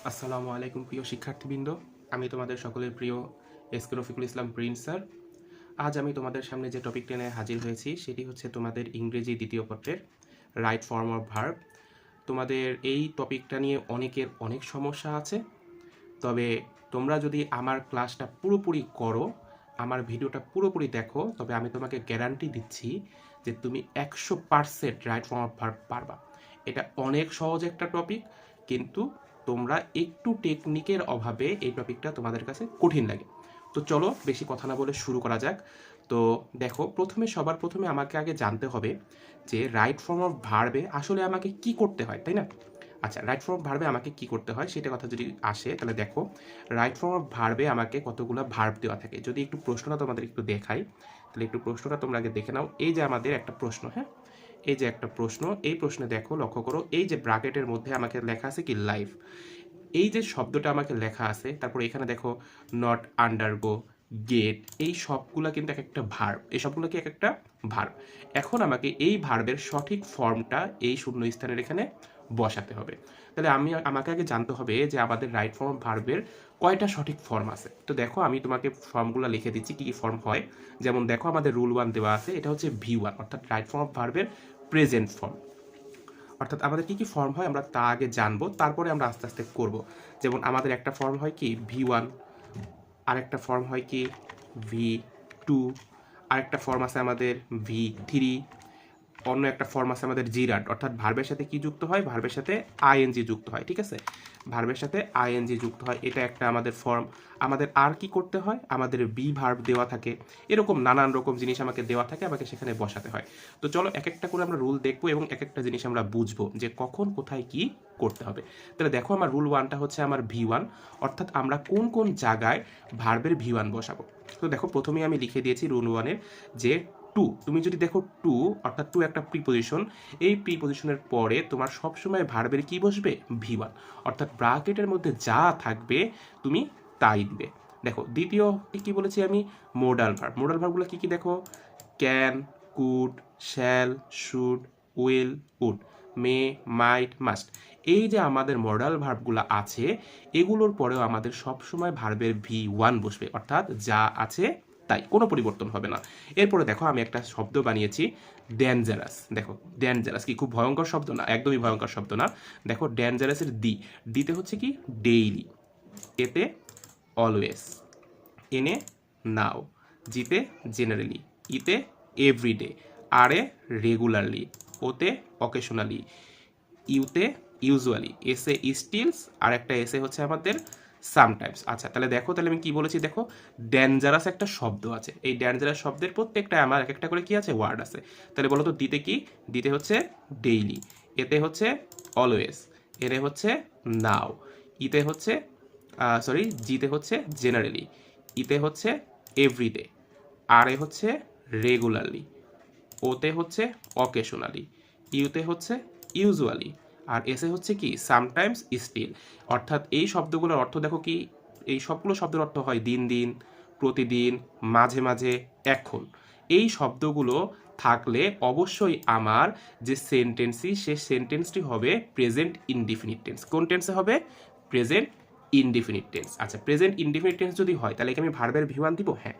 আসসালামু আলাইকুম প্রিয় শিক্ষার্থীবৃন্দ, আমি তোমাদের সকলের প্রিয় SK Rafiqul Islam Prince sir. আজ আমি তোমাদের সামনে যে টপিকটা নিয়ে হাজির হয়েছি সেটি হচ্ছে তোমাদের ইংরেজি দ্বিতীয় পত্রের রাইট ফর্ম অফ ভার্ব। তোমাদের এই টপিকটা নিয়ে অনেকের অনেক সমস্যা আছে, তবে তোমরা যদি আমার ক্লাসটা পুরোপুরি করো, আমার ভিডিওটা পুরোপুরি দেখো, তবে আমি তোমাকে গ্যারান্টি দিচ্ছি যে তুমি 100% রাইট ফর্ম অফ ভার্ব পারবা। এটা অনেক সহজ একটা টপিক, কিন্তু তোমরা একটু টেকনিকের অভাবে এই টপিকটা তোমাদের কাছে কঠিন লাগে। তো চলো বেশি কথা না বলে শুরু করা যাক। তো দেখো, সবার প্রথমে আমাকে আগে জানতে হবে যে রাইট ফর্ম অফ ভার্বে আসলে আমাকে কি করতে হয়, তাই না? আচ্ছা, রাইট ফর্ম অফ ভার্বে আমাকে কি করতে হয় সেটা কথা যদি আসে, তাহলে দেখো, রাইট ফর্ম অফ ভার্বে আমাকে কতগুলো ভার্ব দেওয়া থাকে। যদি একটু প্রশ্নটা তোমাদের একটু দেখাই, তাহলে একটু প্রশ্নটা তোমরা আগে দেখে নাও। এই যে আমাদের একটা প্রশ্ন, হ্যাঁ, এই যে একটা প্রশ্ন, এই প্রশ্নে দেখো, লক্ষ্য করো, এই যে ব্র্যাকেটের মধ্যে আমাকে লেখা আছে কি লাইফ, এই যে শব্দটা আমাকে লেখা আছে, তারপর এখানে দেখো নট আন্ডারগো, গেট, এই সবগুলা কিন্তু এক একটা ভার্ব, এই সবগুলো কি এক একটা ভার্ব। এখন আমাকে এই ভার্বের সঠিক ফর্মটা এই শূন্যস্থানের এখানে বসাতে হবে। তাহলে আমাকে আগে জানতে হবে যে আমাদের রাইট ফর্ম ভার্বের কয়টা সঠিক ফর্ম আছে। তো দেখো, আমি তোমাকে ফর্মগুলো লিখে দিচ্ছি কি কি ফর্ম হয়। যেমন দেখো, আমাদের রুল 1 দেওয়া আছে, এটা হচ্ছে V1, অর্থাৎ রাইট ফর্ম অফ ভার্বের প্রেজেন্ট ফর্ম। অর্থাৎ আমাদের কি কি ফর্ম হয় আমরা তা আগে জানবো, তারপরে আমরা আস্তে আস্তে করব। যেমন আমাদের একটা ফর্ম হয় কি V1, আরেকটা ফর্ম হয় কি V2, আরেকটা ফর্ম আছে আমাদের V3, অন্য একটা ফর্ম আছে আমাদের জিরাট, অর্থাৎ ভার্বের সাথে কি যুক্ত হয়, ভার্বের সাথে আইএনজি যুক্ত হয়। ঠিক আছে, ভার্বের সাথে আইএনজি যুক্ত হয়, এটা একটা আমাদের ফর্ম। আমাদের আর কি করতে হয়, আমাদের বি ভার্ব দেওয়া থাকে, এরকম নানান রকম জিনিস আমাকে দেওয়া থাকে, আমাকে সেখানে বসাতে হয়। তো চলো এক একটা করে আমরা রুল দেখবো এবং এক একটা জিনিস আমরা বুঝবো যে কখন কোথায় কি করতে হবে। তাহলে দেখো, আমার রুল 1টা হচ্ছে আমার V1, অর্থাৎ আমরা কোন কোন জায়গায় ভার্বের V1 বসাবো। তো দেখো, প্রথমেই আমি লিখে দিয়েছি রুল 1-এর যে টু। তুমি যদি দেখো টু, অর্থাৎ টু একটা প্রিপোজিশন, এই প্রিপোজিশনের পরে তোমার সবসময় ভার্বের কি বসবে, V1, অর্থাৎ ব্র্যাকেটের মধ্যে যা থাকবে তুমি তাই দিবে। দেখো, দ্বিতীয় কি বলেছি আমি, মোডাল ভার্ব। মোডাল ভার্বগুলো কি কি দেখো, can, could, shall, should, will, would, may, might, must. এই যে আমাদের মডাল ভার্বগুলো আছে, এগুলোর পরেও আমাদের সবসময় ভার্বের V1 বসবে, অর্থাৎ যা আছে তাই, কোনো পরিবর্তন হবে না। এরপরে দেখো, আমি একটা শব্দ বানিয়েছি ডেঞ্জারাস। দেখো, ডেঞ্জারাস কি খুব ভয়ঙ্কর শব্দ না? একদমই ভয়ঙ্কর শব্দ না। দেখো, ডেঞ্জারাসের দিতে হচ্ছে কি ডেইলি, এতে অলওয়েজ, এনে নাও, জিতে জেনারেলি, ইতে এভরিডে, আরে রেগুলারলি, ওতে অকেশনালি, ইউতে ইউজুয়ালি, এসে স্টিলস, আর একটা এসে হচ্ছে আমাদের সামটাইমস। আচ্ছা, তাহলে দেখো, তাহলে আমি কি বলেছি, দেখো, ডেঞ্জারাস একটা শব্দ আছে, এই ডেঞ্জারাস শব্দের প্রত্যেকটা আমার এক একটা করে কি আছে, ওয়ার্ড আছে। তাহলে বলো তো, দিতে কি, দিতে হচ্ছে ডেইলি, এতে হচ্ছে অলওয়েজ, এরে হচ্ছে নাও, ইতে হচ্ছে জিতে হচ্ছে জেনারেলি, ইতে হচ্ছে এভরিডে, আরে হচ্ছে রেগুলারলি, ওতে হচ্ছে অকেশনালি, ইউতে হচ্ছে ইউজুয়ালি, আর এসে হচ্ছে কি সামটাইমস স্টিল। অর্থাৎ এই শব্দগুলোর অর্থ দেখো কি, এই সবগুলো শব্দের অর্থ হয় দিন দিন, প্রতিদিন, মাঝে মাঝে, এখন। এই শব্দগুলো থাকলে অবশ্যই আমার যে সে সেন্টেন্সটি হবে প্রেজেন্ট ইনডিফিনিট টেন্স। কোন টেন্সে হবে, প্রেজেন্ট ইনডিফিনিট টেন্স। আচ্ছা, প্রেজেন্ট ইনডিফিনিট টেন্স যদি হয়, তাহলে কি আমি ভার্বের V1 দিব? হ্যাঁ,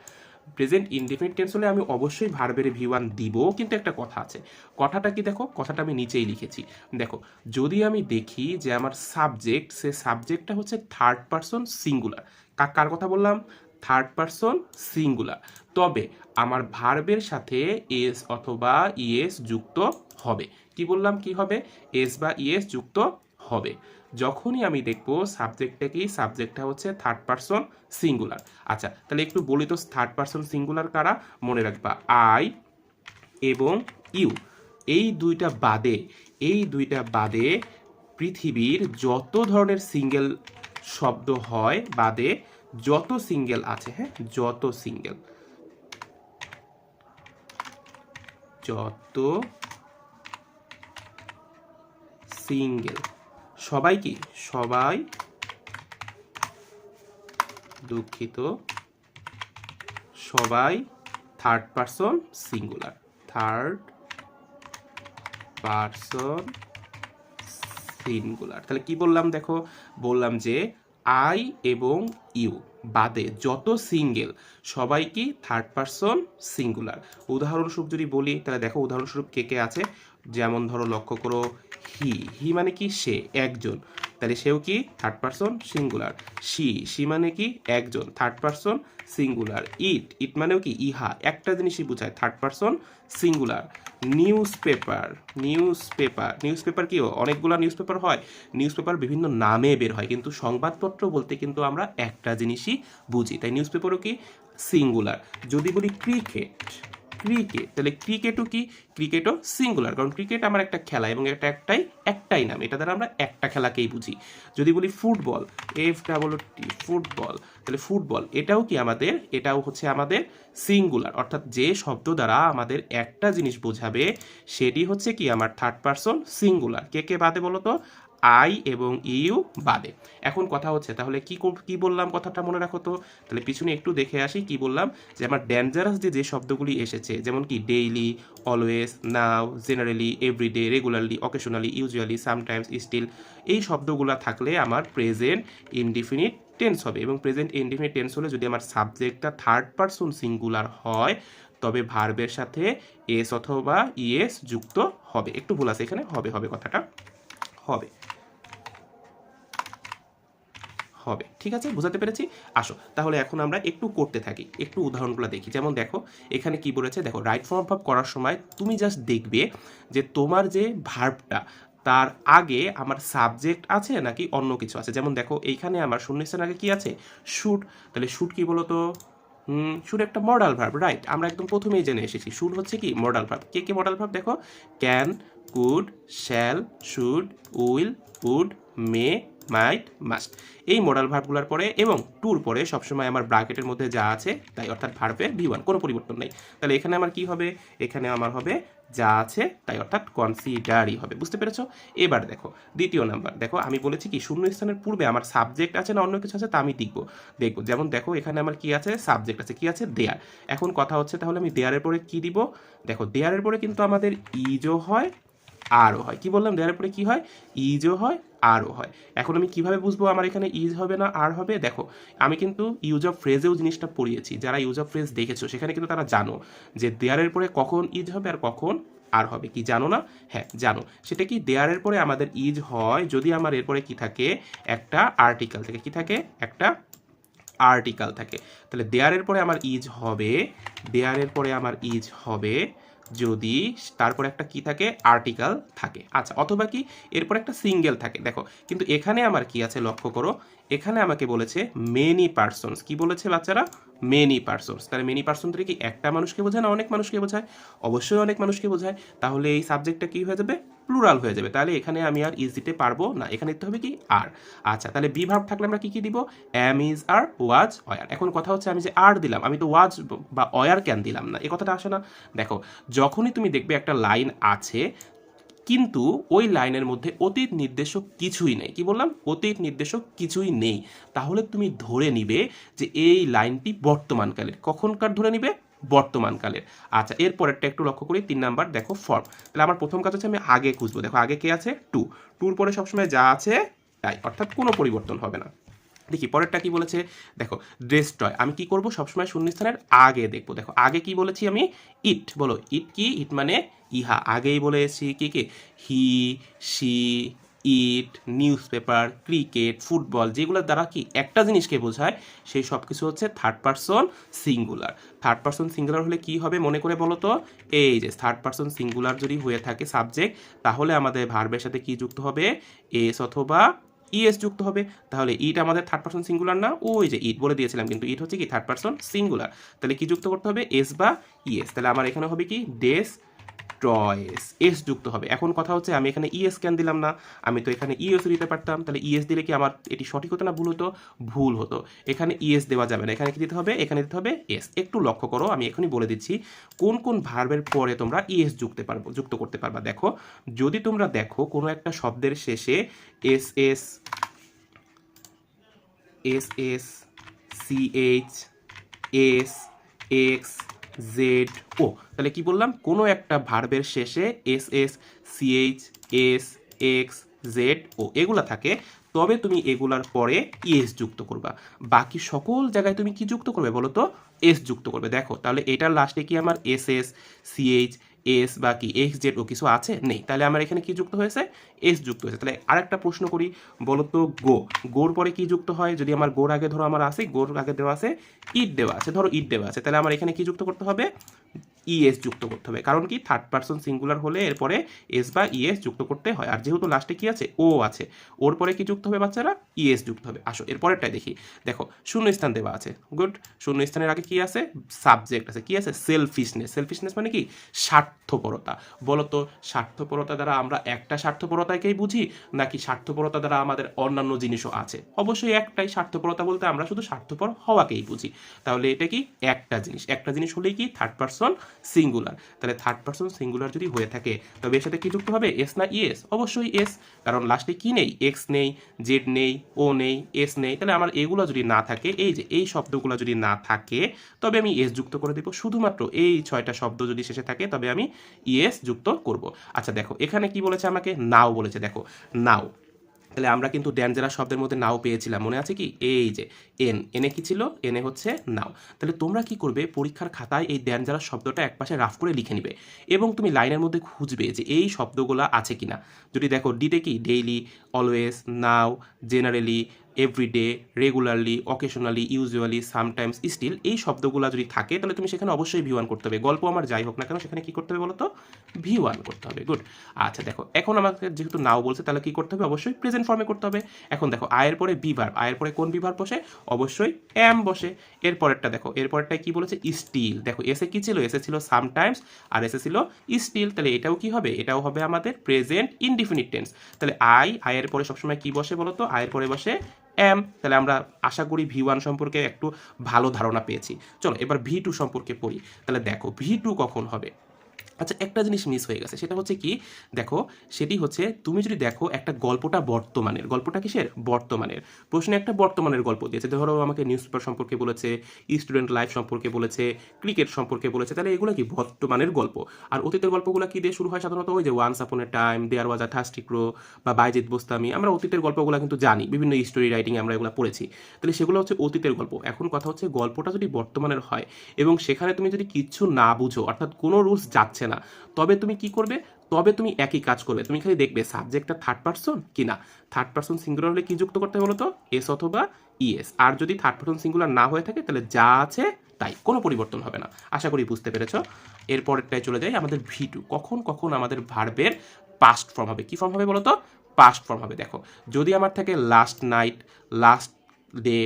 প্রেজেন্ট ইনডিফিনিট টেন্স হলে আমি অবশ্যই ভার্বের V1 দিব, কিন্তু একটা কথা আছে। কথাটা কি দেখো, কথাটা আমি নিচেই লিখেছি। দেখো, যদি আমি দেখি যে আমার সাবজেক্ট, সে সাবজেক্টটা হচ্ছে থার্ড পারসন সিঙ্গুলার, কার কথা বললাম, থার্ড পারসন সিঙ্গুলার, তবে আমার ভার্বের সাথে এস অথবা ইএস যুক্ত হবে। কি বললাম, কি হবে, এস বা ইএস যুক্ত হবে। যখনই আমি দেখবো সাবজেক্টটা হচ্ছে থার্ড পারসন সিঙ্গুলার। আচ্ছা, তাহলে একটু বলি তো, থার্ড পারসন সিঙ্গুলার কারা, মনে রাখবা আই এবং ইউ, এই দুইটা বাদে পৃথিবীর যত ধরনের সিঙ্গেল শব্দ হয় বাদে যত সিঙ্গেল আছে, হ্যাঁ, যত সিঙ্গেল, সবাই কি, সবাই, দুঃখিত, সবাই third person singular, third person singular. তাহলে কি বললাম দেখো, বললাম যে আই এবং ইউ বাদে যত সিঙ্গেল সবাই কি থার্ড পারসন সিঙ্গুলার। উদাহরণস্বরূপ যদি বলি তাহলে দেখো উদাহরণস্বরূপ কে কে আছে, যেমন ধরো লক্ষ্য করো হি মানে কি সে একজন, তাহলে সেও কি থার্ড পারসন সিঙ্গুলার। সি মানে কি একজন, থার্ড পারসন সিঙ্গুলার। ইট মানেও কি ইহা, একটা জিনিসই বোঝায়, third person singular. News paper কি অনেকগুলো নিউজ পেপার হয়, নিউজ পেপার বিভিন্ন নামে বের হয়, কিন্তু সংবাদপত্র বলতে কিন্তু আমরা একটা জিনিসই বুঝি, তাই নিউজ পেপারও কি সিঙ্গুলার। যদি বলি ক্রিকেট তাহলে ক্রিকেটও সিঙ্গুলার, কারণ ক্রিকেট আমার একটা খেলা এবং এটা একটাই নাম, এটা দ্বারা আমরা একটা খেলাকেই বুঝি। যদি বলি ফুটবল, ফুটবল, তাহলে ফুটবল এটাও হচ্ছে আমাদের সিঙ্গুলার, অর্থাৎ যে শব্দ দ্বারা আমাদের একটা জিনিস বোঝাবে সেটি হচ্ছে কি আমার থার্ড পারসন সিঙ্গুলার। কে বাদে বলো তো, আই এবং ইউ বাদে। এখন কথা হচ্ছে তাহলে কি বললাম, কথাটা মনে রাখো তো। তাহলে পিছনে একটু দেখে আসি কি বললাম, যে আমার ডেঞ্জারাস যে শব্দগুলি এসেছে, যেমন কি daily, always, now, generally, everyday, regularly, occasionally, usually, sometimes, still, এই শব্দগুলো থাকলে আমার প্রেজেন্ট ইনডিফিনিট টেন্স হবে, এবং প্রেজেন্ট ইনডিফিনিট টেন্স হলে যদি আমার সাবজেক্টটা থার্ড পারসন সিঙ্গুলার হয় তবে ভার্বের সাথে এস অথবা ইএস যুক্ত হবে। একটু ভুল আছে এখানে, হবে কথাটা হবে, ঠিক আছে, বুঝাতে পেরেছি। আসো তাহলে এখন আমরা একটু করতে থাকি, একটু উদাহরণগুলো দেখি। যেমন দেখো এখানে কি বলেছে, দেখো রাইট ফর্ম ভার্ব করার সময় তুমি জাস্ট দেখবে যে তোমার যে ভার্বটা তার আগে আমার সাবজেক্ট আছে নাকি অন্য কিছু আছে। যেমন দেখো এইখানে আমার শূন্যস্থানের আগে কি আছে, শুড, তাহলে শুড কি বলতো, শুড একটা মডাল ভার্ব, রাইট, আমরা একদম প্রথমেই জেনে এসেছি শুড হচ্ছে কি মডাল ভার্ব। কে মডাল ভার্ব দেখো, can, could, shall, should, will, would, may, might, must, এই মডাল ভার্বগুলোর পরে এবং টুর পরে সবসময় আমার ব্র্যাকেটের মধ্যে যা আছে তাই, অর্থাৎ ভার্বের V1 কোনো পরিবর্তন নেই। তাহলে এখানে আমার কি হবে, এখানে আমার হবে যা আছে তাই, অর্থাৎ কনসিডারই হবে। বুঝতে পেরেছো? এবার দেখো দ্বিতীয় নাম্বার, দেখো আমি বলেছি কি শূন্যস্থানের পূর্বে আমার সাবজেক্ট আছে না অন্য কিছু আছে তা আমি দেখবো। যেমন দেখো এখানে আমার কি আছে, সাবজেক্ট আছে, কি আছে, দেয়ার। এখন কথা হচ্ছে তাহলে আমি দেয়ারের পরে কি দিব, দেখো দেয়ারের পরে কিন্তু আমাদের ইজও হয় আরও হয়। কি বললাম, দেওয়ার পরে কি হয়, ইজও হয় আরও হয়। এখন আমি কিভাবে বুঝবো আমার এখানে ইজ হবে না আর হবে, দেখো আমি কিন্তু ইউজ অফ ফ্রেজেও জিনিসটা পড়িয়েছি, যারা ইউজ অফ ফ্রেজ দেখেছো সেখানে কিন্তু তারা জানো যে দেয়ারের পরে কখন ইজ হবে আর কখন আর হবে। কি জানো না? হ্যাঁ জানো। সেটা কি, দেয়ারের পরে আমাদের ইজ হয় যদি আমার এরপরে কি থাকে, একটা আর্টিকেল থাকে। কি থাকে, একটা আর্টিকেল থাকে। তাহলে দেয়ারের পরে আমার ইজ হবে যদি তারপর একটা কি থাকে, আর্টিকেল থাকে। আচ্ছা, অথবা কি এরপর একটা সিঙ্গেল থাকে। দেখো কিন্তু এখানে আমার কি আছে লক্ষ্য করো, এখানে আমাকে বলেছে মেনি পারসনস। কি বলেছে বাচ্চারা, মেনি পারসনস। তাহলে মেনি পারসন থেকে কি একটা মানুষকে বোঝায় না অনেক মানুষকে বোঝায়? অবশ্যই অনেক মানুষকে বোঝায়। তাহলে এই সাবজেক্টটা কি হয়ে যাবে, প্লুরাল হয়ে যাবে। তাহলে এখানে আমি আর ইজ দিতে পারবো না, এখানে দিতে হবে কি আর। আচ্ছা, তাহলে বি ভার্ব থাকলে আমরা কি দিব, am, is, are, was, were. এখন কথা হচ্ছে আমি যে আর দিলাম, আমি তো ওয়াজ বা অয়ার কেন দিলাম না, এ কথাটা আসে না। দেখো যখনই তুমি দেখবে একটা লাইন আছে কিন্তু ওই লাইনের মধ্যে অতীত নির্দেশক কিছুই নেই, কি বললাম, অতীত নির্দেশক কিছুই নেই, তাহলে তুমি ধরে নিবে যে এই লাইনটি বর্তমানকালের। কখনকার ধরে নিবে, বর্তমানকালের। আচ্ছা, এরপরেরটা একটু লক্ষ্য করি, 3 নাম্বার দেখো ফর্ম। তাহলে আমার প্রথম কাজ হচ্ছে আমি আগে খুঁজবো। দেখো আগে কে আছে, টুর পরে সবসময় যা আছে তাই, অর্থাৎ কোনো পরিবর্তন হবে না। দেখি পরেরটা কি বলেছে, দেখো ডেস্ট্রয়, আমি কি করব সবসময় শূন্যস্থানের আগে দেখবো। দেখো আগে কি বলেছি আমি, ইট, বলো ইট কি, ইট মানে ইহা, আগেই বলেছি কি হি, সি, ইট, নিউজ পেপার, ক্রিকেট, ফুটবল, যেগুলোর দ্বারা কি একটা জিনিসকে বোঝায় সেই সব কিছু হচ্ছে third person singular. Third person singular হলে কি হবে মনে করে বলো তো, এই যে থার্ড পারসন সিঙ্গুলার যদি হয়ে থাকে সাবজেক্ট, তাহলে আমাদের ভার্বের সাথে কি যুক্ত হবে, এস অথবা ইএস যুক্ত হবে। তাহলে ইট আমাদের থার্ড পারসন সিঙ্গুলার না, ওই যে ইট বলে দিয়েছিলাম, কিন্তু ইট হচ্ছে কি থার্ড পারসন সিঙ্গুলার। তাহলে কি যুক্ত করতে হবে, এস বা ইএস। তাহলে আমার এখানে হবে কি ডেস্ট্রয়েস, এস যুক্ত হবে। এখন কথা হচ্ছে আমি এখানে ইএস কেন দিলাম না, আমি তো এখানে ইএস দিতে পারতাম। তাহলে ইএস দিলে কি আমার এটি সঠিক হতো না ভুল হতো, ভুল হতো। এখানে ইএস দেওয়া যাবে না, এখানে কি দিতে হবে, এখানে দিতে হবে এস। একটু লক্ষ্য করো, আমি এখনই বলে দিচ্ছি কোন কোন ভার্বের পরে তোমরা ইএস যুক্ত করতে পারবা। দেখো যদি তোমরা দেখো কোনো একটা শব্দের শেষে S S, CH, S, X, Z, O, তাহলে কি বললাম, কোনো একটা ভার্বের শেষে S, CH, S, X, Z O এগুলা থাকে, তবে তুমি এগুলার পরে ইএস যুক্ত করবা। বাকি সকল জায়গায় তুমি কি যুক্ত করবে বলো তো? এস যুক্ত করবে। দেখো তাহলে এটার লাস্টে কি আমার এস এস, সিএইচ, এস বা কি এক্স জেড ও কিছু আছে? নেই। তাহলে আমার এখানে কি যুক্ত হয়েছে? এস যুক্ত হয়েছে। তাহলে আরেকটা প্রশ্ন করি, বলো তো গোর পরে কি যুক্ত হয়? যদি আমার গোর আগে ধরো আমার আছে, গোর আগে দেওয়া আছে ইট দেওয়া আছে, ধরো ইট দেওয়া আছে, তাহলে আমার এখানে কি যুক্ত করতে হবে? ইএস যুক্ত করতে হবে। কারণ কি থার্ড পারসন সিঙ্গুলার হলে এরপরে এস বা ইএস যুক্ত করতে হয়। আর যেহেতু লাস্টে কি আছে? ও আছে, ওর পরে কি যুক্ত হবে বাচ্চারা? ইএস যুক্ত হবে। আসো এরপরেরটাই দেখি। দেখো শূন্যস্থান দেওয়া আছে, গুড। শূন্যস্থানের আগে কি আছে? সাবজেক্ট আছে। কি আছে? সেলফিশনেস। সেলফিশনেস মানে কি? স্বার্থপরতা। বলো তো স্বার্থপরতা দ্বারা আমরা একটা স্বার্থপরতাকেই বুঝি, নাকি স্বার্থপরতা দ্বারা আমাদের অন্যান্য জিনিসও আছে? অবশ্যই একটাই। স্বার্থপরতা বলতে আমরা শুধু স্বার্থপর হওয়াকেই বুঝি। তাহলে এটা কি? একটা জিনিস। একটা জিনিস হলেই কি? Third person singular. তাহলে থার্ড পারসন সিঙ্গুলার যদি হয়ে থাকে, তবে এর সাথে কি যুক্ত হবে? এস না ইএস? অবশ্যই এস। কারণ লাস্টে কি নেই? এক্স নেই, জেড নেই, ও নেই, এস নেই। তাহলে আমার এগুলো যদি না থাকে, এই যে এই শব্দগুলো যদি না থাকে, তবে আমি এস যুক্ত করে দেবো। শুধুমাত্র এই 6টা শব্দ যদি শেষে থাকে, তবে আমি ইএস যুক্ত করব। আচ্ছা দেখো এখানে কি বলেছে আমাকে? নাও বলেছে। দেখো নাও, তাহলে আমরা কিন্তু ডেঞ্জারাস শব্দের মধ্যে নাও পেয়েছিলাম, মনে আছে কি? এই যে এনে কি ছিল? এনে হচ্ছে নাও। তাহলে তোমরা কি করবে? পরীক্ষার খাতায় এই ডেঞ্জারাস শব্দটা একপাশে রাফ করে লিখে নিবে, এবং তুমি লাইনের মধ্যে খুঁজবে যে এই শব্দগুলো আছে কিনা। যদি দেখো ডিতে কি? Daily, always, now, generally, everyday, regularly, occasionally, usually, sometimes, still, এই শব্দগুলো যদি থাকে, তাহলে তুমি সেখানে অবশ্যই ভি ওয়ান করতে হবে। গল্প আমার যাই হোক না কেন, সেখানে কি করতে হবে বলো তো? ভি ওয়ান করতে হবে। গুড। আচ্ছা দেখো এখন আমাকে যেহেতু নাও বলছে, তাহলে কি করতে হবে? অবশ্যই প্রেজেন্ট ফর্মে করতে হবে। এখন দেখো আয়ের পরে বি ভার্ব, আয়ের পরে কোন বি ভার্ব বসে? অবশ্যই অ্যাম বসে। এরপরেরটা দেখো, এরপরেরটায় কি বলেছে? স্টিল। দেখো এসে কি ছিল? এসে ছিল সামটাইমস, আর এসে ছিল স্টিল। তাহলে এটাও কি হবে? এটাও হবে আমাদের প্রেজেন্ট ইনডিফিনিট টেন্স। তাহলে আয়ের পরে সবসময় কি বসে বলো তো? আয়ের পরে বসে এম। তাহলে আমরা আশা করি ভি ওয়ান সম্পর্কে একটু ভালো ধারণা পেয়েছি। চলো এবার ভি টু সম্পর্কে পড়ি। তাহলে দেখো ভি টু কখন হবে? আচ্ছা একটা জিনিস মিস হয়ে গেছে, সেটা হচ্ছে কি? দেখো সেটি হচ্ছে, তুমি যদি দেখো একটা গল্পটা বর্তমানের, গল্পটা কিসের? বর্তমানের। প্রশ্নে একটা বর্তমানের গল্প দিয়েছে, ধরো আমাকে নিউজ পেপার সম্পর্কে বলেছে, স্টুডেন্ট লাইফ সম্পর্কে বলেছে, ক্রিকেট সম্পর্কে বলেছে, তাহলে এগুলো কি? বর্তমানের গল্প। আর অতীতের গল্পগুলো কি দিয়ে শুরু হয় সাধারণত? ওই যে once upon a time, there was a thirsty crow বা বাইজিদ বোস্তামি। আমরা অতীতের গল্পগুলো কিন্তু জানি, বিভিন্ন স্টোরি রাইটিং আমরা এগুলো পড়েছি। তাহলে সেগুলো হচ্ছে অতীতের গল্প। এখন কথা হচ্ছে গল্পটা যদি বর্তমানের হয়, এবং সেখানে তুমি যদি কিচ্ছু না বুঝো, অর্থাৎ কোনো রুলস যাচ্ছে না, তবে তুমি কি করবে? তবে তুমি একই কাজ করবে, তুমি খালি দেখবে সাবজেক্টটা থার্ড পারসন কিনা। থার্ড পারসন সিঙ্গুলার হলে কি যুক্ত করতে হবে বলো তো? এস অথবা ইএস। আর যদি থার্ড পারসন সিঙ্গুলার না হয়ে থাকে, তাহলে যা আছে তাই, কোনো পরিবর্তন হবে না। আশা করি বুঝতে পেরেছ। এরপরেরটায় চলে যাই, আমাদের ভি টু। কখন কখন আমাদের ভার্বের পাস্ট ফর্ম হবে? কি ফর্ম হবে বলো তো? পাস্ট ফর্ম হবে। দেখো যদি আমার থাকে last night, last day,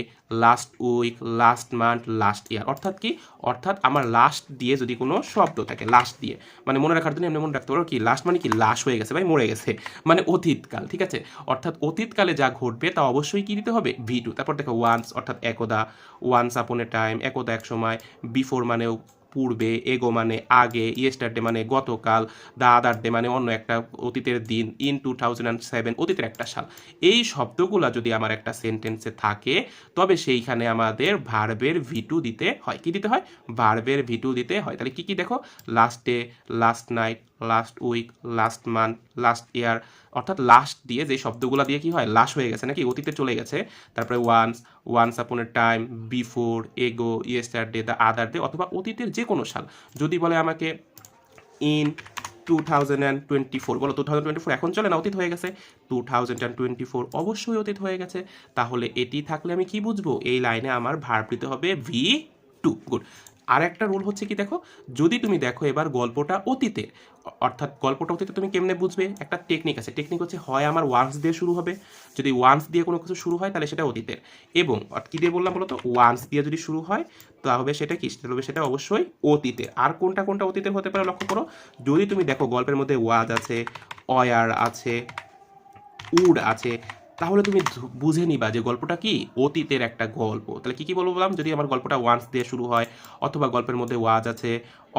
last week, last month, last year, অর্থাৎ কি? অর্থাৎ আমার লাস্ট দিয়ে যদি কোনো শব্দ থাকে, লাস্ট দিয়ে, মানে মনে রাখার জন্য এমনি মনে রাখতে পারো কি? লাস্ট মানে কি? লাশ হয়ে গেছে ভাই, মরে গেছে, মানে অতীতকাল। ঠিক আছে? অর্থাৎ অতীতকালে যা ঘটবে তা অবশ্যই কি দিতে হবে? V two. তারপর দেখো ওয়ান্স, অর্থাৎ একদা, ওয়ান্স আপন এ টাইম, একদা এক সময়, বিফোর মানেও পূর্বে, এগো মানে আগে, ইয়েস্টারডে মানে গতকাল, দ্য আদার ডে মানে অন্য একটা অতীতের দিন, ইন 2007 অতীতের একটা সাল। এই শব্দগুলো যদি আমার একটা সেন্টেন্সে থাকে, তবে সেইখানে আমাদের ভার্বের ভি টু দিতে হয়। কি দিতে হয়? ভার্বের ভি টু দিতে হয়। তাহলে কি কি দেখো? Last day, last night, last week, last month, last year, অর্থাৎ লাস্ট দিয়ে যে শব্দগুলো দিয়ে কি হয়? লাশ হয়ে গেছে, নাকি অতীতে চলে গেছে। তারপরে once upon a time, before, ago, yesterday, the other day, অথবা অতীতের যে কোনো সাল। যদি বলে আমাকে ইন 2024, বলো 2024 এখন চলে না, অতীত হয়ে গেছে। 2024 অবশ্যই অতীত হয়ে গেছে। তাহলে এটি থাকলে আমি কি বুঝবো? এই লাইনে আমার ভার্ব দিতে হবে ভি টু। গুড। আর একটা রুল হচ্ছে কি দেখো, যদি তুমি দেখো এবার গল্পটা অতীতের, অর্থাৎ গল্পটা অতীতে তুমি কেমনে বুঝবে? একটা টেকনিক আছে। টেকনিক হচ্ছে, হয় আমার ওয়ান্স দিয়ে শুরু হবে, যদি ওয়ান্স দিয়ে কোনো কিছু শুরু হয় তাহলে সেটা অতীতের, এবং কি দিয়ে বললাম বলো তো? ওয়ান্স দিয়ে যদি শুরু হয় তাহলে সেটা কি? সেটা অবশ্যই অতীতের। আর কোনটা কোনটা অতীতের হতে পারে লক্ষ্য করো। যদি তুমি দেখো গল্পের মধ্যে ওয়াজ আছে, অয়ার আছে, উড আছে, তাহলে তুমি বুঝে নিবা যে গল্পটা কি? অতীতের একটা গল্প। তাহলে কি কি বললাম? যদি আমার গল্পটা ওয়ান্স দিয়ে শুরু হয়, অথবা গল্পের মধ্যে ওয়াজ আছে,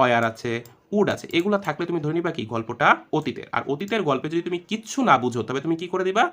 অয়ার আছে, উড আছে, এগুলো থাকলে তুমি ধরে নিবা কি গল্পটা অতীতের। আর অতীতের গল্পে যদি তুমি কিচ্ছু না বুঝো তবে তুমি কি করে দিবা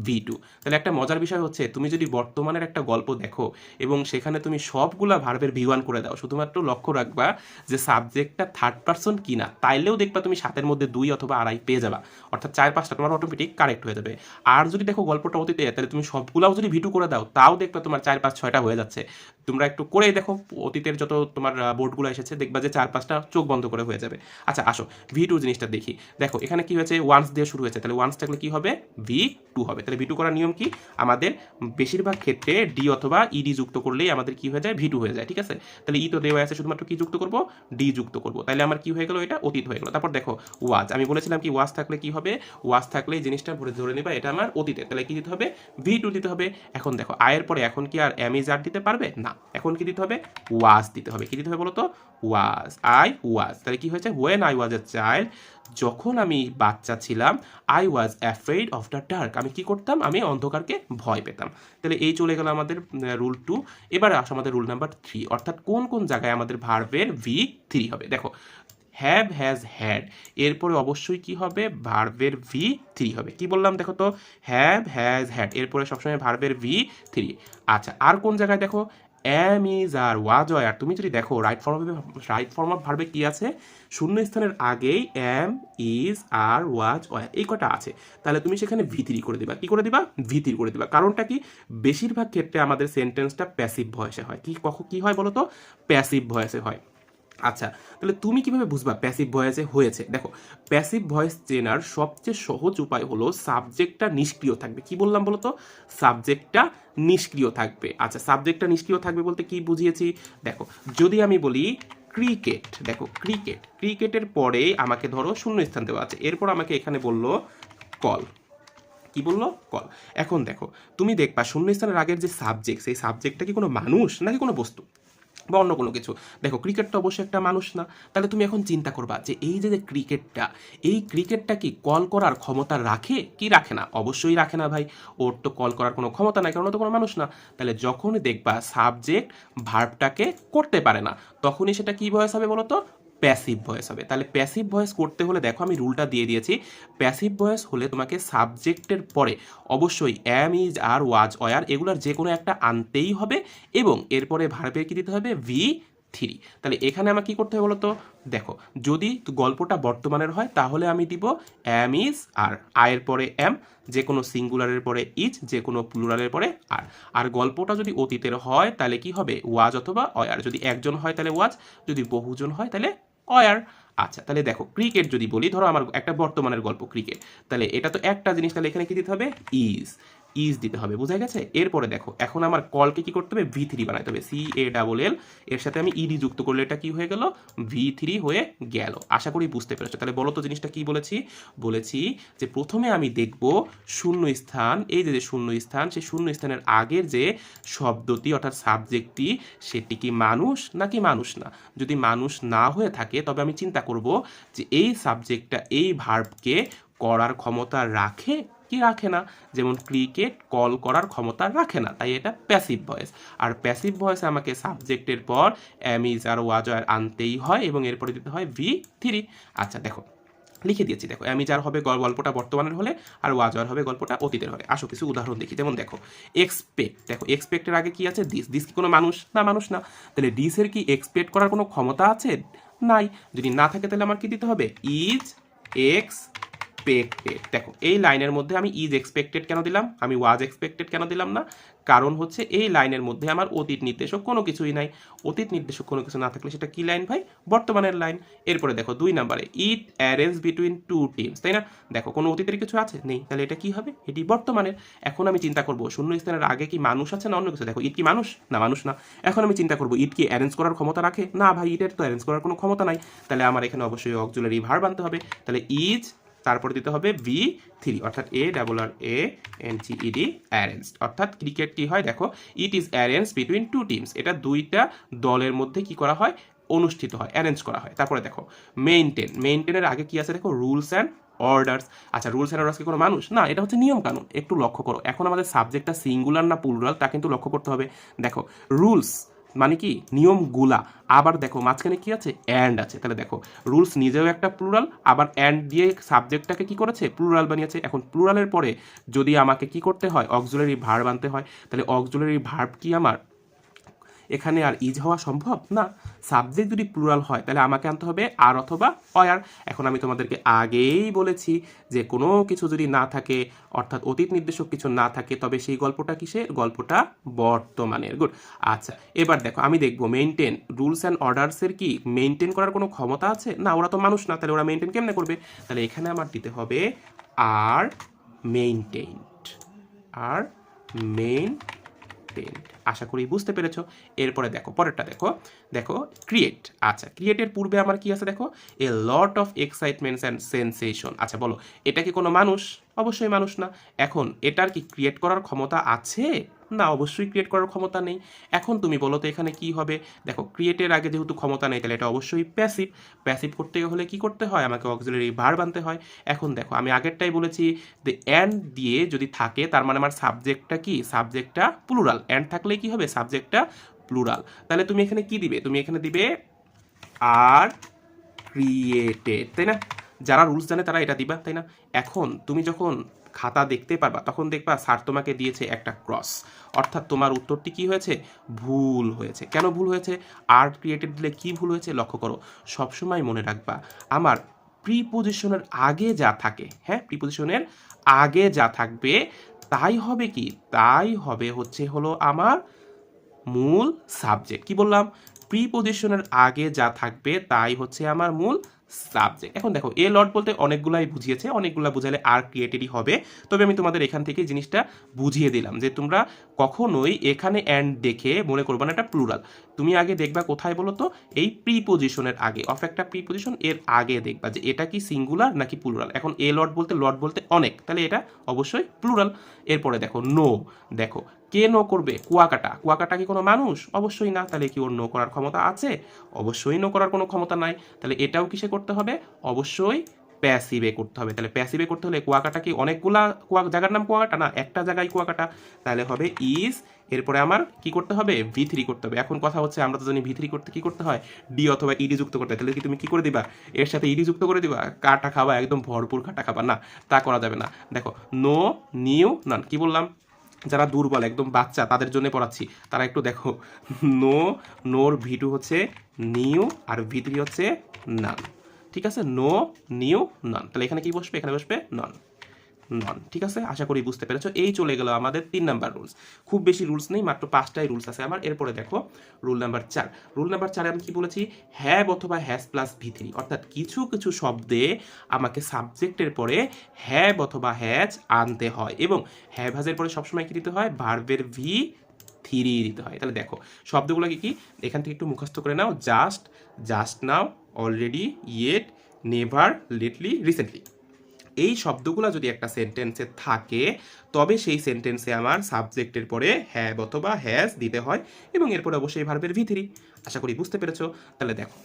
V2। তাহলে একটা মজার বিষয় হচ্ছে তুমি যদি বর্তমানের একটা গল্প দেখো এবং সেখানে তুমি সবগুলা ভার্বের V1 করে দাও, শুধুমাত্র লক্ষ্য রাখবা যে সাবজেক্টটা থার্ড পারসন কিনা, তাইলেও দেখবা তুমি 7-এর মধ্যে 2 অথবা 2.5 পেয়ে যাবা, অর্থাৎ 4-5টা তোমার অটোমেটিক কারেক্ট হয়ে যাবে। আর যদি দেখো গল্পটা অতীতে, তাহলে তুমি সবগুলাও যদি V2 করে দাও তাও দেখবা তোমার 4-5-6টা হয়ে যাচ্ছে। তোমরা একটু করেই দেখো অতীতের যত তোমার বোর্ডগুলো এসেছে, দেখবা যে 4-5টা চোখ বন্ধ করে হয়ে যাবে। আচ্ছা আসো V2 জিনিসটা দেখি। দেখো এখানে কি হয়েছে, ওয়ান্স দিয়ে শুরু হয়েছে, তাহলে ওয়ান্স থাকলে কি হবে V2 হবে। তাহলে V2 করার নিয়ম কি, আমাদের বেশিরভাগ ক্ষেত্রে ডি অথবা ইডি যুক্ত করলেই আমাদের কি হয়ে যায় V2 হয়ে যায়, ঠিক আছে। তাহলে ই তো দেওয়া আছে, শুধুমাত্র কি যুক্ত করব, ডি যুক্ত করব, তাহলে আমার কি হয়ে গেল, এটা অতীত হয়ে গেল। তারপর দেখো ওয়াজ, আমি বলেছিলাম কি ওয়াজ থাকলে কি হবে, ওয়াজ থাকলে এই জিনিসটা ধরে নিবা এটা আমার অতীতে, তাহলে কি দিতে হবে V2 দিতে হবে। এখন দেখো আয়ের পরে এখন কি আর এম ইজ আর দিতে পারবে না, এখন কি দিতে হবে ওয়াজ দিতে হবে। কি দিতে হবে বলো তো, ওয়াজ, আই ওয়াজ। তাহলে কি হয়েছে, when I was a child, যখন আমি বাচ্চা ছিলাম, I was afraid of the dark, আমি কি করতাম, আমি অন্ধকারকে ভয় পেতাম। তাহলে এই চলে গেল আমাদের রুল 2। এবারে আসো আমাদের রুল নাম্বার 3, অর্থাৎ কোন কোন জায়গায় আমাদের ভার্বের V3 হবে। দেখো হ্যাভ, হ্যাজ, হ্যাড, এরপরে অবশ্যই কি হবে, ভার্বের V3 হবে। কি বললাম দেখো তো, হ্যাভ, হ্যাজ, হ্যাড, এরপরে সবসময় ভার্বের V3। আচ্ছা আর কোন জায়গায় দেখো, এম ইজ আর ওয়াজ আর, তুমি যদি দেখো রাইট ফর্ম অফ ভার্বে কি আছে, শূন্য স্থানের আগেই am is are was were এই কটা আছে, তাহলে তুমি সেখানে V3 করে দিবা। কি করে দিবা, V3 করে দিবা। কারণটা কি, বেশিরভাগ ক্ষেত্রে আমাদের সেন্টেন্সটা প্যাসিভ ভয়েসে হয়। কি হয় বলো তো, প্যাসিভ ভয়েসে হয়। আচ্ছা তাহলে তুমি কিভাবে বুঝবা প্যাসিভ ভয়েসে হয়েছে, দেখো প্যাসিভ ভয়েস চেনার সবচেয়ে সহজ উপায় হলো সাবজেক্টটা নিষ্ক্রিয় থাকবে। কি বললাম বলো তো, সাবজেক্টটা নিষ্ক্রিয় থাকবে। আচ্ছা সাবজেক্টটা নিষ্ক্রিয় থাকবে বলতে কি বুঝিয়েছি, দেখো যদি আমি বলি ক্রিকেট, দেখো ক্রিকেটের পরে আমাকে ধরো শূন্যস্থান দেওয়া আছে, এরপর আমাকে এখানে বললো কল, কি বললো কল। এখন দেখো তুমি দেখবা শূন্যস্থানের আগের যে সাবজেক্ট, সেই সাবজেক্টটা কি কোনো মানুষ নাকি কোনো বস্তু বা অন্য কোনো কিছু। দেখো ক্রিকেটটা অবশ্যই একটা মানুষ না, তাহলে তুমি এখন চিন্তা করবা যে এই যে ক্রিকেটটা কি কল করার ক্ষমতা রাখে কি রাখে না, অবশ্যই রাখে না ভাই, ওর তো কল করার কোনো ক্ষমতা নাই, কারণ ও তো কোনো মানুষ না। তাহলে যখনই দেখবা সাবজেক্ট ভার্বটাকে করতে পারে না, তখনই সেটা কি ভয়েস হবে বলো তো, প্যাসিভ ভয়েস হবে। তাহলে প্যাসিভ ভয়েস করতে হলে দেখো আমি রুলটা দিয়ে দিয়েছি, প্যাসিভ ভয়েস হলে তোমাকে সাবজেক্টের পরে অবশ্যই am is are was were এগুলোর যে কোনো একটা আনতেই হবে, এবং এরপরে ভার্বের কি দিতে হবে V3। তাহলে এখানে আমার কি করতে হবে বলো তো, দেখো যদি গল্পটা বর্তমানের হয় তাহলে আমি দিব এম ইজ আর, আয়ের পরে এম, যে কোনো সিঙ্গুলারের পরে ইজ, যে কোনো প্লুরালের পরে আর। আর গল্পটা যদি অতীতের হয় তাহলে কি হবে ওয়াজ অথবা অয়ার, যদি একজন হয় তাহলে ওয়াজ, যদি বহুজন হয় তাহলে অয়ার। আচ্ছা তাহলে দেখো ক্রিকেট যদি বলি, ধরো আমার একটা বর্তমানের গল্প ক্রিকেট, তাহলে এটা তো একটা জিনিস, তাহলে এখানে কি দিতে হবে ইজ দিতে হবে, বোঝা গেছে। এরপরে দেখো এখন আমার কলকে কি করতে হবে V3 বানাইতে হবে, CALL, এর সাথে আমি ইডি যুক্ত করলে এটা কি হয়ে গেল V3 হয়ে গেল। আশা করি বুঝতে পেরেছো। তাহলে বলো তো জিনিসটা কি বলেছি যে প্রথমে আমি দেখব শূন্য স্থান, এই যে শূন্য স্থান, সেই শূন্য স্থানের আগের যে শব্দটি অর্থাৎ সাবজেক্টটি সেটি কি মানুষ নাকি মানুষ না। যদি মানুষ না হয়ে থাকে তবে আমি চিন্তা করব যে এই সাবজেক্টটা এই ভার্বকে করার ক্ষমতা রাখে কি রাখে না, যেমন ক্রিকেট কল করার ক্ষমতা রাখে না, তাই এটা প্যাসিভ ভয়েস। আর প্যাসিভ ভয়েসে আমাকে সাবজেক্টের পর এম ইজ আর ওয়াজ আর আনতেই হয় এবং এরপরে দিতে হয় V3। আচ্ছা দেখো লিখে দিয়েছি, দেখো এম ইজ আর হবে গল্পটা বর্তমানের হলে, আর ওয়াজ আর হবে গল্পটা অতীতের হলে। আসো কিছু উদাহরণ দেখি, যেমন দেখো এক্সপেক্ট, দেখো এক্সপেক্টের আগে কি আছে দিস কি কোনো মানুষ না, তাহলে ডিসের কি এক্সপেক্ট করার কোনো ক্ষমতা আছে, নাই। যদি না থাকে তাহলে আমার কি দিতে হবে ইজ এক্সপেক্টেড। দেখো এই লাইনের মধ্যে আমি ইজ এক্সপেক্টেড কেন দিলাম, আমি ওয়াজ এক্সপেক্টেড কেন দিলাম না, কারণ হচ্ছে এই লাইনের মধ্যে আমার অতীত নির্দেশক কোনো কিছুই নাই। অতীত নির্দেশক কোনো কিছু না থাকলে সেটা কি লাইন ভাই, বর্তমানের লাইন। এরপরে দেখো 2 নম্বরে ইট অ্যারেঞ্জ বিটুইন 2 টিমস, তাই না, দেখো কোনো অতীতের কিছু আছে নেই, তাহলে এটা কি হবে, এটি বর্তমানের। এখন আমি চিন্তা করব শূন্য স্থানের আগে কি মানুষ আছে না অন্য কিছু, দেখো ইট কি মানুষ না। এখন আমি চিন্তা করব ইট কি অ্যারেঞ্জ করার ক্ষমতা রাখে, না ভাই ইটের তো অ্যারেঞ্জ করার কোনো ক্ষমতা নাই, তাহলে আমার এখানে অবশ্যই অক্সিলারি ভার্ব আনতে হবে। তাহলে ইজ তারপরে দিতে হবে V3, অর্থাৎ ARRANGED অ্যারেঞ্জড, অর্থাৎ ক্রিকেট কি হয় দেখো it is arrange between 2 teams, এটা দুইটা দলের মধ্যে কি করা হয়, অনুষ্ঠিত হয়, অ্যারেঞ্জ করা হয়। তারপরে দেখো মেইনটেনের আগে কি আছে দেখো রুলস অ্যান্ড অর্ডার্স। আচ্ছা রুলস অ্যান্ড অর্ডার্স কি কোনো মানুষ না, এটা হচ্ছে নিয়ম কানুন। একটু লক্ষ্য করো এখন আমাদের সাবজেক্টটা সিঙ্গুলার না প্লুরাল তা কিন্তু লক্ষ্য করতে হবে। দেখো রুলস মানে কি নিয়মগুলা। আবার দেখো মাঝখানে কি আছে, অ্যান্ড আছে। তাহলে দেখো রুলস নিজেও একটা প্লুরাল, আবার অ্যান্ড দিয়ে সাবজেক্টটাকে কি করেছে, প্লুরাল বানিয়েছে। এখন প্লুরালের পরে যদি আমাকে কি করতে হয়, অক্সিলারি ভার্ব আনতে হয়, তাহলে অক্সিলারি ভার্ব কি আমার এখানে আর ইজ হওয়া সম্ভব না। সাবজেক্ট যদি প্লুরাল হয় তাহলে আমাকে আনতে হবে আর অথবা অয়ার। এখন আমি তোমাদেরকে আগেই বলেছি যে কোনো কিছু যদি না থাকে, অর্থাৎ অতীত নির্দেশক কিছু না থাকে, তবে সেই গল্পটা কিসের, গল্পটা বর্তমানের। গুড। আচ্ছা এবার দেখো আমি দেখবো মেইনটেন রুলস অ্যান্ড অর্ডার্সের কি মেইনটেন করার কোনো ক্ষমতা আছে? না, ওরা তো মানুষ না, তাহলে ওরা মেইনটেন কেমনে করবে? তাহলে এখানে আমার দিতে হবে আর মেইনটেইনড, আর মেইন। আশা করি বুঝতে পেরেছো। এরপরে দেখো পরেরটা দেখো, দেখো ক্রিয়েট। আচ্ছা ক্রিয়েটের পূর্বে আমার কি আছে দেখো, এ লট অফ এক্সাইটমেন্টস অ্যান্ড সেন্সেশন। আচ্ছা বলো এটা কি কোনো মানুষ? অবশ্যই মানুষ না। এখন এটার কি ক্রিয়েট করার ক্ষমতা আছে? না, অবশ্যই ক্রিয়েট করার ক্ষমতা নেই। এখন তুমি বলো তো এখানে কি হবে? দেখো ক্রিয়েটের আগে যেহেতু ক্ষমতা নেই, তাহলে এটা অবশ্যই প্যাসিভ। প্যাসিভ করতে হলে কি করতে হয়, আমাকে অক্সিলারি ভার্ব আনতে হয়। এখন দেখো আমি আগেরটাই বলেছি যে অ্যান্ড দিয়ে যদি থাকে তার মানে আমার সাবজেক্টটা কি, সাবজেক্টটা প্লুরাল। অ্যান্ড থাকলে কি হবে, সাবজেক্টটা প্লুরাল। তাহলে তুমি এখানে কি দিবে, তুমি এখানে দিবে আর ক্রিয়েটেড, তাই না? যারা রুলস জানে তারা এটা দিবা, তাই না? এখন তুমি যখন খাতা দেখতে পারবা তখন দেখবা স্যার তোমাকে দিয়েছে একটা ক্রস, অর্থাৎ তোমার উত্তরটি কি হয়েছে, ভুল হয়েছে। কেন ভুল হয়েছে? আর্ট ক্রিয়েটেড দিলে কি ভুল হয়েছে লক্ষ্য করো। সবসময় মনে রাখবা আমার প্রিপোজিশনের আগে যা থাকে, হ্যাঁ প্রিপোজিশনের আগে যা থাকবে তাই হবে কি, তাই হবে হলো আমার মূল সাবজেক্ট। কি বললাম, প্রিপোজিশনের আগে যা থাকবে তাই হচ্ছে আমার মূল সাবজেক্ট। এখন দেখো এ লট বলতে অনেকগুলাই বুঝিয়েছে, অনেকগুলা বুঝালে আর ক্রিয়েটেডই হবে। তবে আমি তোমাদের এখান থেকে জিনিসটা বুঝিয়ে দিলাম যে তোমরা কখনোই এখানে অ্যান্ড দেখে মনে করবে না এটা প্লুরাল। তুমি আগে দেখবা কোথায় বলো তো, এই প্রিপোজিশনের আগে, অফ একটা প্রিপোজিশন এর আগে দেখবা যে এটা কি সিঙ্গুলার নাকি প্লুরাল। এখন এ লট বলতে অনেক, তাহলে এটা অবশ্যই প্লুরাল। এরপরে দেখো নো, দেখো কে নো করবে, কুয়াকাটা। কুয়াকাটা কি কোনো মানুষ? অবশ্যই না। তাহলে কি ওর নো করার ক্ষমতা আছে? অবশ্যই নো করার কোনো ক্ষমতা নাই। তাহলে এটাও কিসে করতে হবে, অবশ্যই প্যাসিভে করতে হবে। তাহলে প্যাসিভে করতে হলে কুয়াকাটা কি অনেকগুলা জায়গার নাম কুয়াকাটা? না, একটা জায়গায় কুয়াকাটা। তাহলে হবে ইজ, এরপরে আমার কি করতে হবে, V3 করতে হবে। এখন কথা হচ্ছে আমরা তো জানি V3 করতে কি করতে হয়, ডি অথবা ইডি যুক্ত করতে হয়। তাহলে কি তুমি কি করে দিবা, এর সাথে ইডি যুক্ত করে দিবা, কাটা খাবা, একদম ভরপুর কাটা খাবা? না, তা করা যাবে না। দেখো নো, নিউ, নান। কি বললাম, যারা দুর্বল একদম বাচ্চা তাদের জন্য পড়াচ্ছি, তারা একটু দেখো। নো, নোর V2 হচ্ছে নিউ, আর V3 হচ্ছে নান। ঠিক আছে, নো, নিউ, নন। তাহলে এখানে কি বসবে, এখানে বসবে নন। নন, ঠিক আছে, আশা করি বুঝতে পেরেছো। এই চলে গেল আমাদের 3 নাম্বার রুলস। খুব বেশি রুলস নেই, মাত্র 5টাই রুলস আছে আমার। এরপরে দেখো রুল নাম্বার 4। রুল নাম্বার 4 আমি কি বলেছি, হ্যাভ অথবা হ্যাজ প্লাস V3, অর্থাৎ কিছু কিছু শব্দে আমাকে সাবজেক্টের পরে হ্যাভ অথবা হ্যাজ আনতে হয়, এবং হ্যাভ হ্যাজের পরে সবসময় কি দিতে হয়, ভার্বের V3 দিতে হয়। তাহলে দেখো শব্দগুলো কি কি, এখান থেকে একটু মুখস্থ করে নাও। Just, just now, already, yet, never, lately, recently. এই শব্দগুলো যদি একটা সেন্টেন্সে থাকে তবে সেই সেন্টেন্সে আমার সাবজেক্টের পরে হ্যাভ অথবা হ্যাজ দিতে হয়, এবং এরপরে অবশ্যই ভার্বের V3। আশা করি বুঝতে পেরেছো। তাহলে দেখো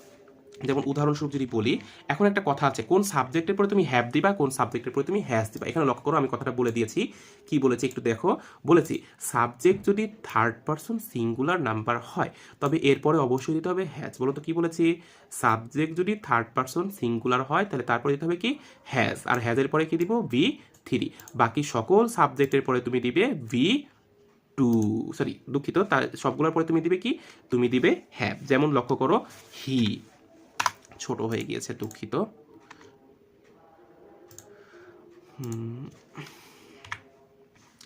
যেমন উদাহরণস্বরূপ যদি বলি, এখন একটা কথা আছে, কোন সাবজেক্টের পরে তুমি হ্যাভ দিবা, কোন সাবজেক্টের পরে তুমি হ্যাজ দিবা। এখানে লক্ষ্য করো আমি কথাটা বলে দিয়েছি, কি বলেছি একটু দেখো। বলেছি সাবজেক্ট যদি থার্ড পারসন সিঙ্গুলার নাম্বার হয় তবে এরপরে অবশ্যই দিতে হবে হ্যাজ। বলো তো কি বলেছি, সাবজেক্ট যদি থার্ড পারসন সিঙ্গুলার হয় তাহলে তারপরে দিতে হবে কি, হ্যাজ। আর হ্যাজের পরে কি দিব, V3। বাকি সকল সাবজেক্টের পরে তুমি দিবে V2, সরি দুঃখিত, তার সবগুলোর পরে তুমি দিবে কি, তুমি দিবে হ্যাভ। যেমন লক্ষ্য করো, হি, ছোট হয়ে গিয়েছে, দুঃখিত।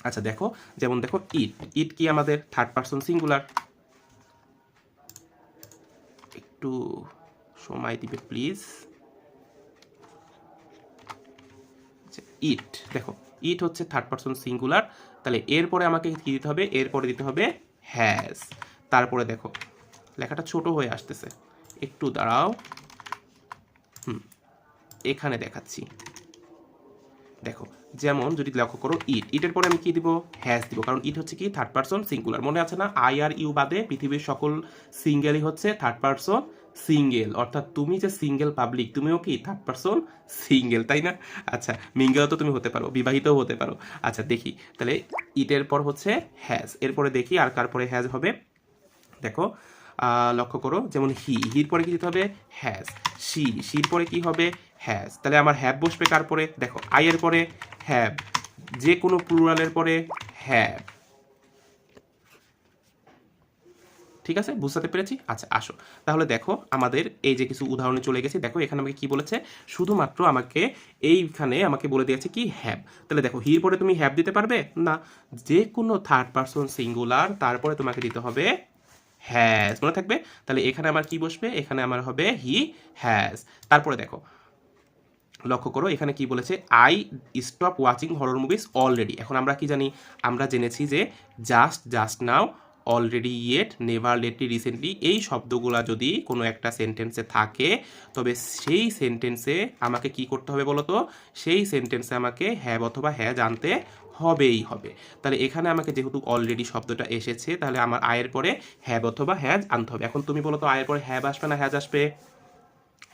আচ্ছা দেখো, যেমন দেখো ইট, ইট কি আমাদের থার্ড পারসন সিঙ্গুলার। একটু সময় দিবে প্লিজ। ইট, দেখো ইট হচ্ছে থার্ড পারসন সিঙ্গুলার, তাহলে এরপরে আমাকে কি দিতে হবে, এরপরে দিতে হবে হ্যাজ। তারপরে দেখো লেখাটা ছোট হয়ে আসতেছে, একটু দাঁড়াও, এখানে দেখাচ্ছি। দেখো যেমন যদি লক্ষ্য করো ইট, ইটের পরে আমি কি দিব, হ্যাজ দিব, কারণ ইট হচ্ছে কি থার্ড পারসন সিঙ্গুলার। মনে আছে না, আই আর ইউ বাদে পৃথিবীর সকল সিঙ্গেলই হচ্ছে থার্ড পারসন সিঙ্গেল, অর্থাৎ তুমি যে সিঙ্গেল পাবলিক তুমিও কি থার্ড পারসন সিঙ্গেল, তাই না? আচ্ছা মিঙ্গেলও তো তুমি হতে পারো, বিবাহিতও হতে পারো। আচ্ছা দেখি তাহলে ইটের পর হচ্ছে হ্যাজ, এরপরে দেখি আর কার পরে হ্যাজ হবে, দেখো লক্ষ্য করো, যেমন হির পরে কি দিতে হবে? হ্যাজ। শির পরে কি হবে? হ্যাজ। তাহলে আমার হ্যাভ বসবে কার পরে? দেখো আই এর পরে হ্যাভ, যে কোনো প্লুরালের পরে হ্যাভ। ঠিক আছে, বুঝতে পেরেছি? আচ্ছা আসো তাহলে দেখো আমাদের এই যে কিছু উদাহরণে চলে গেছি। দেখো এখানে আমাকে কি বলেছে, শুধুমাত্র আমাকে এইখানে আমাকে বলে দিয়েছে কি হ্যাভ। তাহলে দেখো হির পরে তুমি হ্যাভ দিতে পারবে না, যে কোনো থার্ড পারসন সিঙ্গুলার তারপরে তোমাকে দিতে হবে হ্যাজ, মনে থাকবে? তাহলে এখানে আমার কি বসবে? এখানে আমার হবে হি হ্যাজ। তারপরে দেখো লক্ষ্য করো এখানে কি বলেছে, I stop watching horror movies already. এখন আমরা কি জানি? আমরা জেনেছি যে just now, already, yet, never, lately, recently, এই শব্দগুলা যদি কোনো একটা সেন্টেন্সে থাকে তবে সেই সেন্টেন্সে আমাকে কি করতে হবে বলো তো? সেই সেন্টেন্সে আমাকে হ্যাভ অথবা হ্যাজ আনতে হবেই হবে। তাহলে এখানে আমাকে যেহেতু অলরেডি শব্দটা এসেছে, তাহলে আমার আয়ের পরে হ্যাভ অথবা হ্যাজ আনতে হবে। এখন তুমি বলো তো আয়ের পরে হ্যাভ আসবে না হ্যাজ আসবে?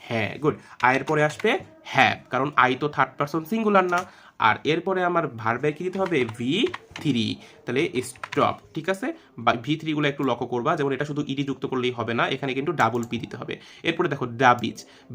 হ্যাঁ, গুড। আয়ের পরে আসবে হ্যাভ, কারণ আই তো থার্ড পারসন সিঙ্গুলার না। আর এরপরে আমার ভার্বে কি দিতে হবে? V3। তাহলে স্টপ, ঠিক আছে? বা V3 গুলো একটু লক্ষ্য করবা, যেমন এটা শুধু ইডি যুক্ত করলেই হবে না, এখানে কিন্তু ডাবল পি দিতে হবে। এরপরে দেখো দা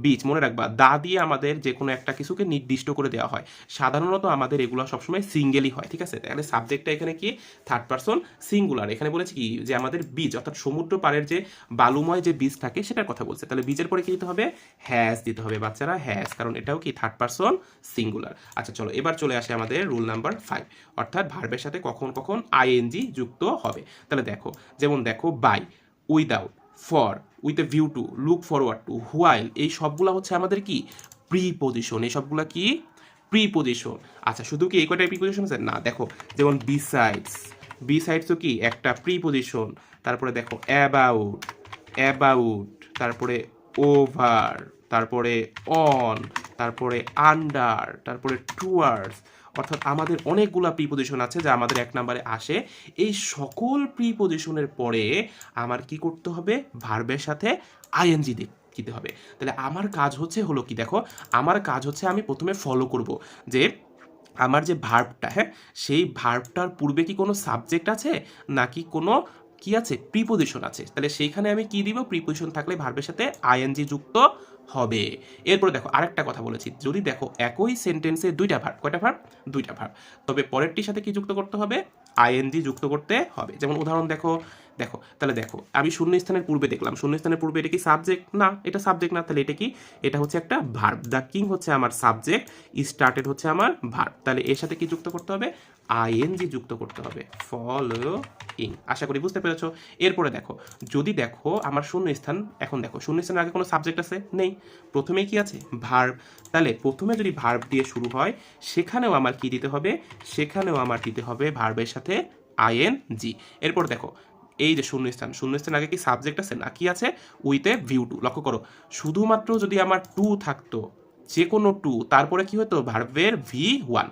বিচ মনে রাখবা, দা দিয়ে আমাদের যে কোনো একটা কিছুকে নির্দিষ্ট করে দেওয়া হয়। সাধারণত আমাদের এগুলো সবসময় সিঙ্গেলই হয়, ঠিক আছে? তাহলে সাবজেক্টটা এখানে কি? Third person singular. এখানে বলেছে কি যে আমাদের বিচ অর্থাৎ সমুদ্র পাড়ের যে বালুময় যে বিচ থাকে সেটার কথা বলছে। তাহলে বিচের পরে কি দিতে হবে? হ্যাজ দিতে হবে বাচ্চারা, হ্যাজ, কারণ এটাও কি থার্ড পারসন সিঙ্গুলার। আচ্ছা চলো এবার চলে আসে আমাদের রুল নাম্বার 5, অর্থাৎ ভার্বের সাথে কখন কখন আইএনজি যুক্ত হবে। তাহলে দেখো, যেমন দেখো by, without, for, with a view to, look forward to, while, এই সবগুলা হচ্ছে আমাদের কি? প্রিপজিশন। এই সবগুলা কি? প্রিপজিশন। আচ্ছা শুধু কি এই কয়টাই প্রিপজিশন আছে? না, দেখো যেমন বিসাইডসও কি একটা প্রিপজিশন। তারপরে দেখো অ্যাবাউট, তারপরে ওভার, তারপরে অন, তারপরে আন্ডার, তারপরে টুয়ার্ডস। অর্থাৎ আমাদের অনেকগুলা প্রিপজিশন আছে যা আমাদের 1 নম্বরে আসে। এই সকল প্রিপজিশনের পরে আমার কি করতে হবে? ভার্বের সাথে আইএনজি দিতে হবে। তাহলে আমার কাজ হলো কি, দেখো আমার কাজ হচ্ছে আমি প্রথমে ফলো করব যে আমার যে ভার্বটা, হ্যাঁ, সেই ভার্বটার পূর্বে কি কোনো সাবজেক্ট আছে নাকি কোনো কি আছে? প্রিপজিশন আছে। তাহলে সেইখানে আমি কি দিব? প্রিপজিশন থাকলে ভার্বের সাথে আইএনজি যুক্ত হবে। এরপরে দেখো আরেকটা কথা বলেছি, যদি দেখো একই সেন্টেন্সে দুইটা ভার্ব, কয়টা ভার্ব? দুইটা ভার্ব, তবে পরেরটির সাথে কি যুক্ত করতে হবে? আইএনজি যুক্ত করতে হবে। যেমন উদাহরণ দেখো, তাহলে দেখো আমি শূন্যস্থানের পূর্বে দেখলাম, শূন্যস্থানের পূর্বে এটা কি সাবজেক্ট? না, এটা সাবজেক্ট না। তাহলে এটা কি? এটা হচ্ছে একটা ভার্ব। দ্য কিং হচ্ছে আমার সাবজেক্ট, স্টার্টেড হচ্ছে আমার ভার্ব। তাহলে এর সাথে কি যুক্ত করতে হবে? আইএনজি যুক্ত করতে হবে। ফলোইং। আশা করি বুঝতে পেরেছো। এরপরে দেখো, যদি দেখো আমার শূন্যস্থান, এখন দেখো শূন্যস্থানের আগে কোনো সাবজেক্ট আছে? নেই। প্রথমেই কি আছে? ভার্ব। তাহলে প্রথমে যদি ভার্ব দিয়ে শুরু হয় সেখানেও আমার কি দিতে হবে? সেখানেও আমার দিতে হবে ভার্বের সাথে আইএনজি। এরপর দেখো এই যে শূন্যস্থান আগে কি সাবজেক্ট আছে? না, কি আছে? With a view two. লক্ষ্য করো, শুধুমাত্র যদি আমার টু থাকতো, যে কোনো টু, তারপরে কি হতো? ভার্বের V1।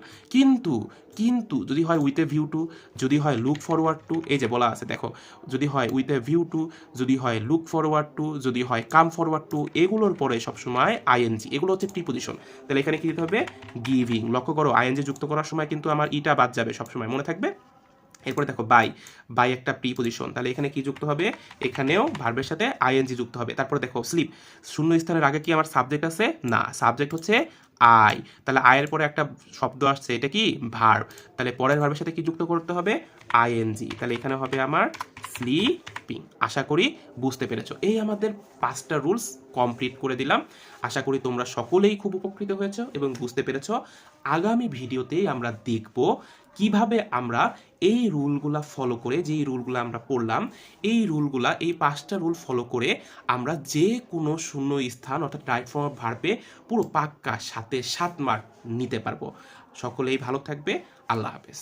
কিন্তু যদি হয় উইথ এ ভিউ টু, যদি হয় লুক ফরওয়ার্ড টু, এই যে বলা আছে দেখো, যদি হয় উইথ এ ভিউ টু, যদি হয় লুক ফরওয়ার্ড টু, যদি হয় কাম ফরওয়ার্ড টু, এগুলোর পরে সবসময় আইএনজি। এগুলো হচ্ছে প্রিপজিশন। তাহলে এখানে কি দিতে হবে? গিভিং। লক্ষ্য করো আইএনজি যুক্ত করার সময় কিন্তু আমার ইটা বাদ যাবে সবসময়, মনে থাকবে। এরপরে দেখো বাই একটা প্রিপজিশন। তাহলে এখানে কি যুক্ত হবে? এখানেও ভার্বের সাথে আইএনজি যুক্ত হবে। তারপরে দেখো স্লিপ, শূন্য স্থানের আগে কি আমার সাবজেক্ট আছে? না, সাবজেক্ট হচ্ছে আই। তাহলে আয়ের পরে একটা শব্দ আসছে, এটা কি? ভার্ব। তাহলে পরের ভার্বের সাথে কি যুক্ত করতে হবে? আইএনজি। তাহলে এখানে হবে আমার স্লিপিং। আশা করি বুঝতে পেরেছো। এই আমাদের 5টা রুলস কমপ্লিট করে দিলাম। আশা করি তোমরা সকলেই খুব উপকৃত হয়েছো এবং বুঝতে পেরেছো। আগামী ভিডিওতেই আমরা দেখব কিভাবে আমরা এই রুলগুলা ফলো করে, যেই রুলগুলো আমরা পড়লাম, এই রুলগুলা, এই 5টা রুল ফলো করে আমরা যে কোনো শূন্য স্থান অর্থাৎ রাইট ফর্ম অফ ভার্বে পুরো পাক্কা 7-এ 7 মার্ক নিতে পারবো। সকলেই ভালো থাকবে। আল্লাহ হাফেজ।